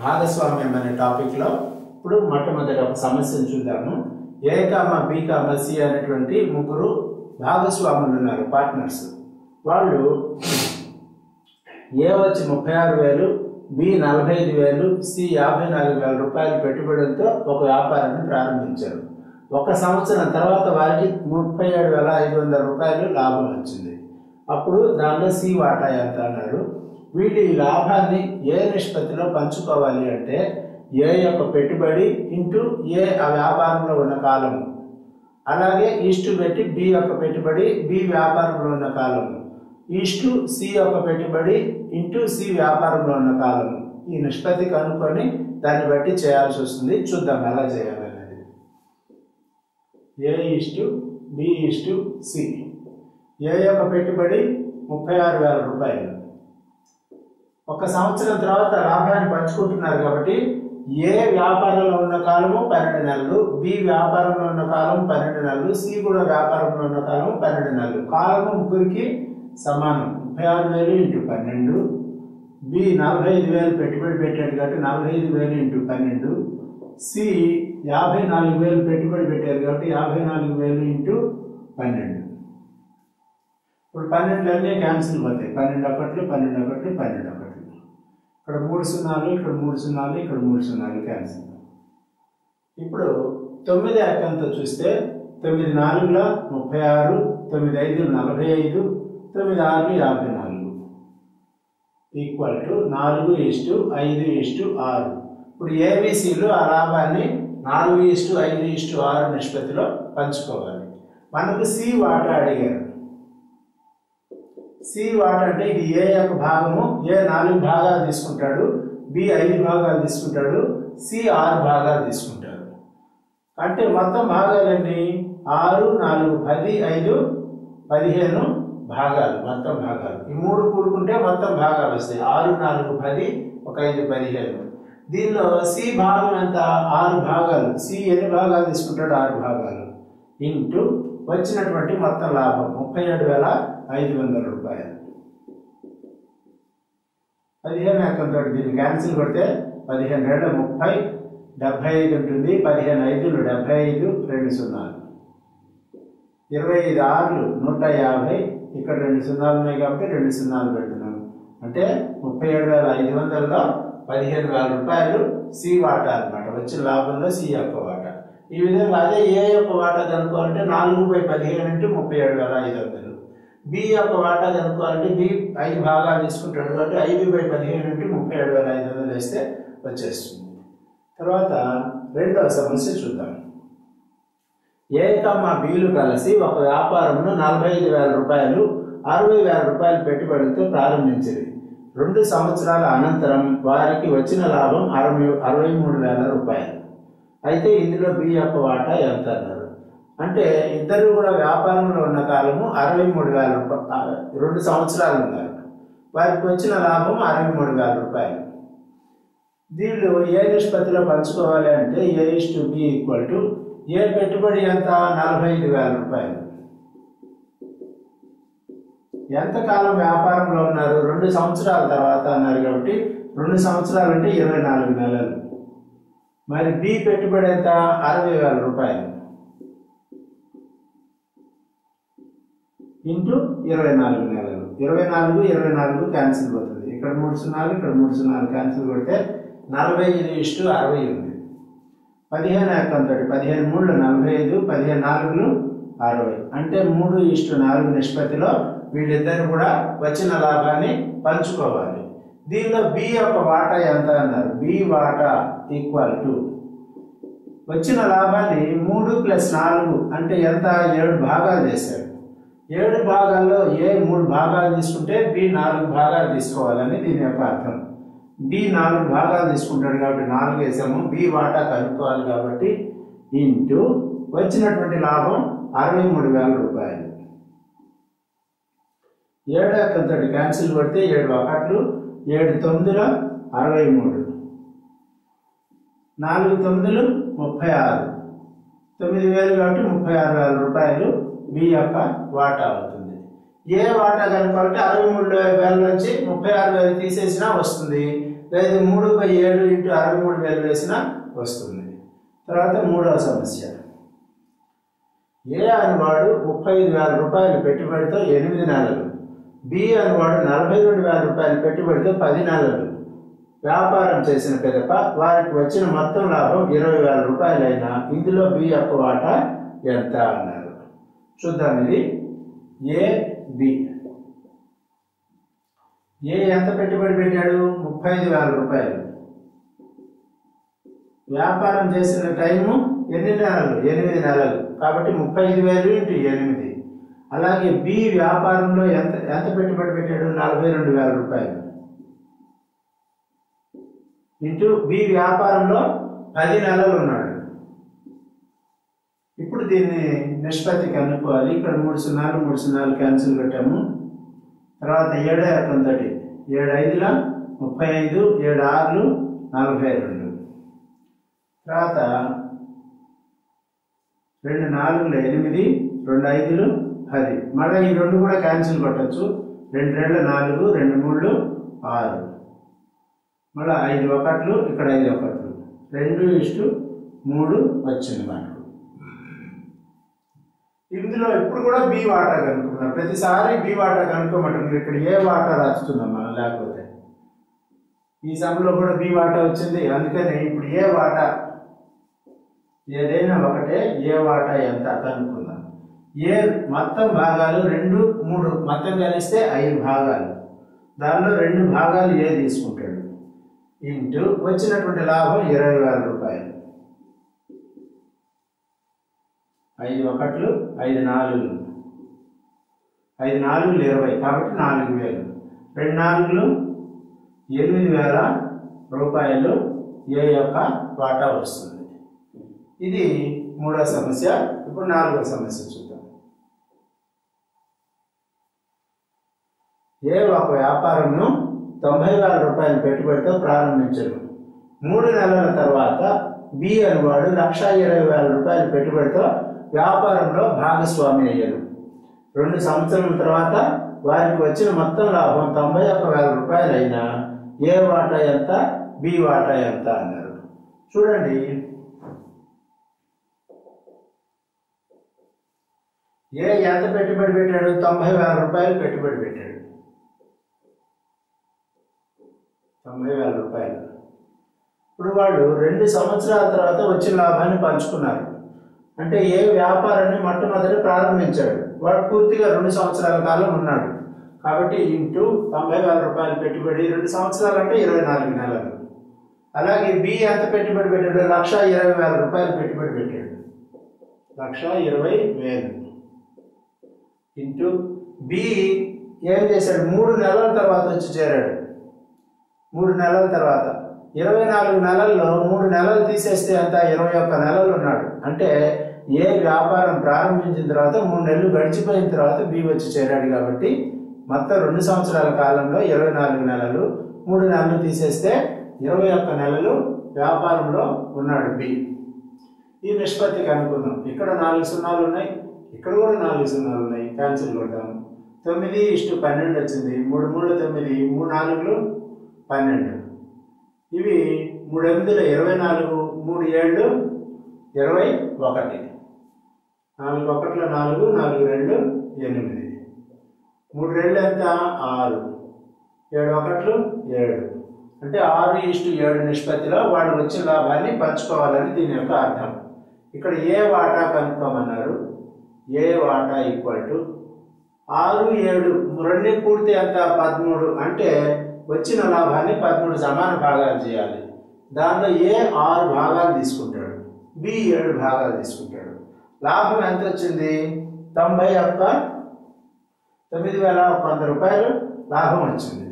భాగస్వామ్యం అనే టాపిక్లో ఇప్పుడు మొట్టమొదటి ఒక సమస్యను చూద్దాము. ఏ కామా బి కామా సి అనేటువంటి ముగ్గురు భాగస్వాములు ఉన్నారు, పార్ట్నర్స్. వాళ్ళు ఏ వచ్చి 36,000, బి 45,000, సి 54,000 రూపాయలు పెట్టుబడులతో ఒక వ్యాపారాన్ని ప్రారంభించారు. ఒక సంవత్సరం తర్వాత వారికి 37,500 రూపాయలు లాభం వచ్చింది. అప్పుడు దానిలో సి వాటా ఎంత అన్నారు. వీళ్ళు ఈ లాభాన్ని ఏ నిష్పత్తిలో పంచుకోవాలి అంటే ఏ యొక్క పెట్టుబడి ఇంటూ ఏ ఆ వ్యాపారంలో ఉన్న కాలము, అలాగే ఈస్టు పెట్టి బి యొక్క పెట్టుబడి బి వ్యాపారంలో ఉన్న కాలము, ఈస్టు సి యొక్క పెట్టుబడి ఇంటూ సి వ్యాపారంలో ఉన్న కాలము. ఈ నిష్పత్తి కనుక్కొని దాన్ని బట్టి చేయాల్సి వస్తుంది. చూద్దాం ఎలా చేయాలనేది. ఏ ఈస్టు బి ఈస్టు సి. ఏ యొక్క పెట్టుబడి 36,000 రూపాయలు. ఒక సంవత్సరం తర్వాత లాభాన్ని పంచుకుంటున్నారు కాబట్టి ఏ వ్యాపారంలో ఉన్న కాలము 12 నెలలు, బి వ్యాపారంలో ఉన్న కాలం 12 నెలలు, సి కూడా వ్యాపారంలో ఉన్న కాలం 12 నెలలు. కాలము ముగ్గురికి సమానం. 36,000 ఇంటూ 12, బి 45,000 పెట్టుబడి పెట్టాడు కాబట్టి 45,000 ఇంటూ 12, సి 54,000 పెట్టుబడి పెట్టారు కాబట్టి 54,000 ఇంటూ 12. ఇప్పుడు 12 అన్నీ క్యాన్సిల్ పోతాయి. 12 ఒకట్లు 12 ఒకట్లు 12 ఒకట్లు. ఇక్కడ 3 సున్నాలు, ఇక్కడ 3 సున్నాలు, ఇక్కడ 3 సున్నాలు క్యాన్సిల్. ఇప్పుడు 9 అక్కంతో చూస్తే 9 4 36, 9 5 45, 9 6 54 ఈక్వల్ టు 4:5:6. ఇప్పుడు ఏబిసిలు ఆ లాభాన్ని 4:5:6 నిష్పత్తిలో పంచుకోవాలి. మనకు సి వాటా అడిగారు. సి వాటా అంటే ఇది ఏ యొక్క భాగము. ఏ 4 భాగాలు తీసుకుంటాడు, బి 5 భాగాలు తీసుకుంటాడు, సి 6 భాగాలు తీసుకుంటాడు. అంటే మొత్తం భాగాలన్నీ 6, 4, 10, 5, 15 భాగాలు. మొత్తం భాగాలు ఈ 3 కూడుకుంటే మొత్తం భాగాలు వస్తాయి. 6, 4, 10, 1, 5, 15. దీనిలో సి భాగం ఎంత? 6 భాగాలు. సి ఎన్ని భాగాలు తీసుకుంటాడు? 6 భాగాలు. ఇంటూ వచ్చినటువంటి మొత్తం లాభం 37,500 రూపాయలు. 15 అక్కంతో దీన్ని క్యాన్సిల్ కొడితే 15 2 30, 75 ఉంటుంది. 15 5 75, 2 సున్నాలు. 25 6 150. ఇక్కడ 2 సున్నాలు ఉన్నాయి కాబట్టి 2 సున్నాలు పెడుతున్నాను. అంటే 37,500లో 15,000 రూపాయలు సి వాటా అనమాట. వచ్చిన లాభంలో సి యొక్క వాటా. ఈ విధంగా అదే ఏ యొక్క వాటా కనుక్కోవాలంటే 4/15 ఇంటూ 37,500. బి యొక్క వాటా కనుక్కోవాలంటే బి 5 భాగాలు తీసుకుంటాడు కాబట్టి 5/15 ఇంటూ 37,500 వేస్తే వచ్చేస్తుంది. తర్వాత రెండవ సమస్య చూద్దాం. ఏ కమ్మా బిలు కలిసి ఒక వ్యాపారంను 45,000 రూపాయలు 60,000 రూపాయలు పెట్టుబడితో ప్రారంభించింది. 2 సంవత్సరాల అనంతరం వారికి వచ్చిన లాభం 63,000 రూపాయలు. అయితే ఇందులో బి యొక్క వాటా ఎంత అన్నారు. అంటే ఇద్దరు కూడా వ్యాపారంలో ఉన్న కాలము 63,000 రూపాయలు. 2 సంవత్సరాలు ఉన్నారు. వారికి వచ్చిన లాభం 63,000 రూపాయలు. దీనిలో ఏ నిష్పత్తిలో పంచుకోవాలి అంటే A:B ఈక్వల్ టు ఏ పెట్టుబడి ఎంత? 45,000 రూపాయలు. ఎంతకాలం వ్యాపారంలో ఉన్నారు? 2 సంవత్సరాల తర్వాత అన్నారు కాబట్టి 2 సంవత్సరాలు అంటే 24 నెలలు. మరి బి పెట్టుబడి ఎంత? 60,000 రూపాయలు ఇంటూ 24 నెలలు. 24 క్యాన్సిల్ పోతుంది. ఇక్కడ 3 సున్నాలు, ఇక్కడ 3 సున్నాలు క్యాన్సిల్ కొడితే 45:60 ఉంది. 15 అక్కంతో 15 3 45, 15 4 60. అంటే 3:4 నిష్పత్తిలో వీళ్ళిద్దరు కూడా వచ్చిన లాభాన్ని పంచుకోవాలి. దీనిలో బి యొక్క వాటా ఎంత అన్నారు. బి వాటా ఈక్వల్ టు వచ్చిన లాభాన్ని 3 + 4 అంటే ఎంత? 7 భాగాలు చేశాడు. 7 భాగాల్లో ఏ 3 భాగాలు తీసుకుంటే బి 4 భాగాలు తీసుకోవాలని దీని యొక్క అర్థం. బి 4 భాగాలు తీసుకుంటాడు కాబట్టి 4 వేసాము. బి వాటా కనుక్కోవాలి కాబట్టి ఇంటూ వచ్చినటువంటి లాభం 63,000 రూపాయలు. 7 అక్కంతో క్యాన్సిల్ కొడితే 7 ఒకట్లు, 7 9 63, 4 9 36, 9,000 కాబట్టి 36,000 రూపాయలు బి యొక్క వాటా అవుతుంది. ఏ వాటా కనుక్కోవాలంటే 63,000 నుంచి 36,000 తీసేసినా వస్తుంది. లేదు 3/7 ఇంటూ 63,000 వేసినా వస్తుంది. తర్వాత మూడవ సమస్య. ఏ అనేవాడు 35,000 రూపాయలు పెట్టుబడితో 8 నెలలు, బి అనేవాడు 42,000 రూపాయలు పెట్టుబడితో 10 నెలలు వ్యాపారం చేసిన పిదప వారికి వచ్చిన మొత్తం లాభం 20,000 రూపాయలైనా ఇందులో బి యొక్క వాటా ఎంత అన్నారు. చూద్దాం. ఇది ఏ బి. ఏ ఎంత పెట్టుబడి పెట్టాడు? 35,000 రూపాయలు. వ్యాపారం చేసిన టైము ఎన్ని నెలలు? 8 నెలలు. కాబట్టి 35,000 ఇంటూ 8. అలాగే బి వ్యాపారంలో ఎంత ఎంత పెట్టుబడి పెట్టాడు? 42,000 రూపాయలు ఇంటూ బి వ్యాపారంలో 10 నెలలు ఉన్నాడు. ఇప్పుడు దీన్ని నిష్పత్తి కనుక్కోవాలి. ఇక్కడ 3 సున్నాలు 3 సున్నాలు క్యాన్సిల్ పెట్టాము. తర్వాత 7 తోటి 7 5ల 35, 7 6లు 42. తర్వాత 2 4లు 8, 2 5లు 10. మళ్ళీ ఈ 2 కూడా క్యాన్సిల్ కొట్టచ్చు. 2 2లు 4, 2 3లు 6. మళ్ళీ 5 1లు, ఇక్కడ 5 1లు, 2:3 వచ్చింది మనకు. ఇందులో ఇప్పుడు కూడా బి వాటా కనుక్కున్నాం. ప్రతిసారి బి వాటా కనుక్కోమంటున్నారు. ఇక్కడ ఏ వాటా రాస్తున్నాం మనం, లేకపోతే ఈ సమ్లో కూడా బి వాటా వచ్చింది. అందుకని ఇప్పుడు ఏ వాటా ఏదైనా ఒకటే, ఏ వాటా ఎంత కనుక్కుందాం. ఏ మొత్తం భాగాలు 2, 3 మొత్తం కలిస్తే 5 భాగాలు. దానిలో 2 భాగాలు ఏ తీసుకుంటాడు ఇంటూ వచ్చినటువంటి లాభం 20,000 రూపాయలు. 5 1లు 5 4లు 5 4లు 20, కాబట్టి 4,000. 2 4లు 8,000 రూపాయలు ఏ యొక్క వాటా వస్తుంది. ఇది మూడవ సమస్య. ఇప్పుడు నాలుగవ సమస్య చూద్దాం. ఏ ఒక వ్యాపారంను 90,000 రూపాయల పెట్టుబడితో ప్రారంభించను. 3 నెలల తర్వాత బి అనేవాడు 1,20,000 రూపాయల పెట్టుబడితో వ్యాపారంలో భాగస్వామి అయ్యారు. 2 సంవత్సరాల తర్వాత వారికి వచ్చిన మొత్తం లాభం 91,000 రూపాయలు అయినా ఏ వాటా ఎంత, బి వాటా ఎంత అన్నారు. చూడండి. ఏ ఎంత పెట్టుబడి పెట్టాడు? 90,000 రూపాయలు పెట్టుబడి పెట్టాడు. 90,000 రూపాయలు. ఇప్పుడు వాళ్ళు 2 సంవత్సరాల తర్వాత వచ్చిన లాభాన్ని పంచుకున్నారు. అంటే ఏ వ్యాపారాన్ని మొట్టమొదటి ప్రారంభించాడు, వాడు పూర్తిగా 2 సంవత్సరాల కాలం ఉన్నాడు. కాబట్టి ఇంటూ 90,000 రూపాయలు పెట్టుబడి, 2 సంవత్సరాలు అంటే 24 నెలలు. అలాగే బి ఎంత పెట్టుబడి పెట్టాడు? 1,20,000 రూపాయలు పెట్టుబడి పెట్టాడు. 1,20,000 ఇంటూ బి ఏం చేశాడు? 3 నెలల తర్వాత వచ్చి చేరాడు. 3 నెలల తర్వాత 24 నెలల్లో 3 నెలలు తీసేస్తే అంతా 21 నెలలు ఉన్నాడు. అంటే ఏ వ్యాపారం ప్రారంభించిన తర్వాత 3 నెలలు గడిచిపోయిన తర్వాత బి వచ్చి చేరాడు. కాబట్టి మొత్తం 2 సంవత్సరాల కాలంలో 24 నెలలు, 3 నెలలు తీసేస్తే 21 నెలలు వ్యాపారంలో ఉన్నాడు బి. ఈ నిష్పత్తికి అనుకుందాం. ఇక్కడ 4 సున్నాలు ఉన్నాయి, ఇక్కడ కూడా 4 సున్నాలు ఉన్నాయి. క్యాన్సిల్ కొట్టాము. 9:12 వచ్చింది. 3 3 9, 3 4 12. ఇవి 3 8 24, 3 7 21, 4 1 4, 4 2 8. 3 2 ఎంత? 6, 7 1 7. అంటే 6:7 నిష్పత్తిలో వాళ్ళు వచ్చిన లాభాన్ని పంచుకోవాలని దీని యొక్క అర్థం. ఇక్కడ ఏ వాటా కనుక్కోమన్నారు. ఏ వాటా ఈక్వల్ టు 6 7 2 పూర్తి ఎంత? 13. అంటే వచ్చిన లాభాన్ని 13 సమాన భాగాలు చేయాలి. దానిలో ఏ 6 భాగాలు తీసుకుంటాడు, బి 7 భాగాలు తీసుకుంటాడు. లాభం ఎంత వచ్చింది? 9,100 రూపాయలు లాభం వచ్చింది.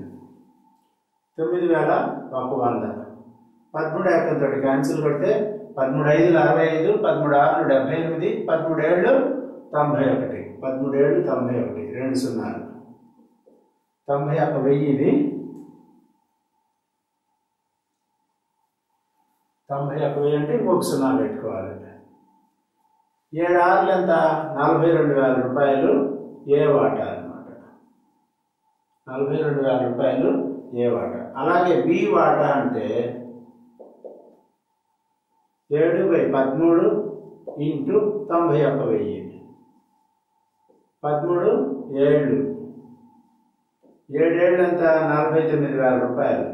9,100. 13 ఏకంతో క్యాన్సిల్ కొడితే 13 5లు 65, 13 6లు 78, 13 7లు 91, 13 7లు 91, 2 సున్నాలు 91,000. ఇది 91,000 అంటే ఇంకొక సున్నా పెట్టుకోవాలి. 7 6లు ఎంత? 42,000 రూపాయలు ఏ వాటా అన్నమాట. 42,000 రూపాయలు ఏ వాటా. అలాగే బి వాటా అంటే 7/13 ఇంటూ 91,000. 13 7 7 అంతా 49,000 రూపాయలు.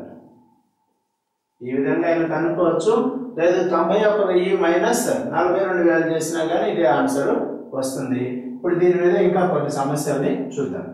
ఈ విధంగా ఆయన కనుక్కోవచ్చు. లేదు 91,000 మైనస్ 42,000 చేసినా కానీ ఇదే ఆన్సర్ వస్తుంది. ఇప్పుడు దీని మీద ఇంకా కొన్ని సమస్యల్ని చూద్దాం.